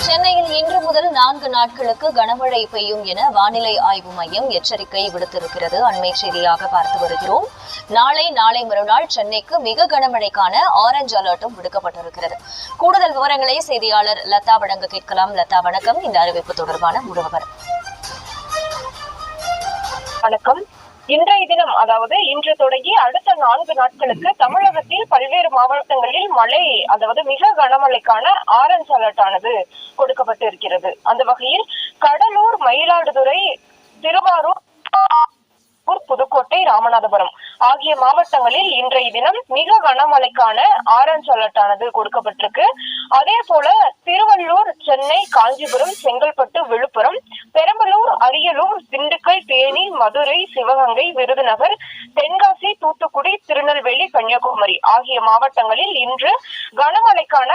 சென்னையில் இன்று முதல் 4 நாட்களுக்கு கனமழை பெய்யும் என வானிலை ஆய்வு மையம் எச்சரிக்கை விடுத்திருக்கிறது. அண்மை செய்தியாக பார்த்து வருகிறோம். நாளை மறுநாள் சென்னைக்கு மிக கனமழைக்கான ஆரஞ்சு அலர்ட்டும் விடுக்கப்பட்டிருக்கிறது. கூடுதல் விவரங்களை செய்தியாளர் லதா வழங்க கேட்கலாம். லதா, வணக்கம். இந்த அறிவிப்பு தொடர்பான முழு விவரம். வணக்கம். இன்றைய தினம், அதாவது இன்று தொடங்கி அடுத்த 4 நாட்களுக்கு தமிழகத்தில் பல்வேறு மாவட்டங்களில் மழை, அதாவது மிக கனமழைக்கான ஆரஞ்சு அலர்ட் ஆனது கொடுக்கப்பட்டு இருக்கிறது. அந்த வகையில் கடலூர், மயிலாடுதுறை, திருவாரூர், புதுக்கோட்டை, ராமநாதபுரம் ஆகிய மாவட்டங்களில் இன்றைய தினம் மிக கனமழைக்கான ஆரஞ்சு அலர்ட் ஆனது கொடுக்கப்பட்டிருக்கு. அதே போல திருவள்ளூர், சென்னை, காஞ்சிபுரம், செங்கல்பட்டு, விழுப்புரம், பெரம்பலூர், அரியலூர், திண்டுக்கல், தேனி, மதுரை, சிவகங்கை, விருதுநகர், தென்காசி, தூத்துக்குடி, திருநெல்வேலி, கன்னியாகுமரி ஆகிய மாவட்டங்களில் இன்று கனமழைக்கான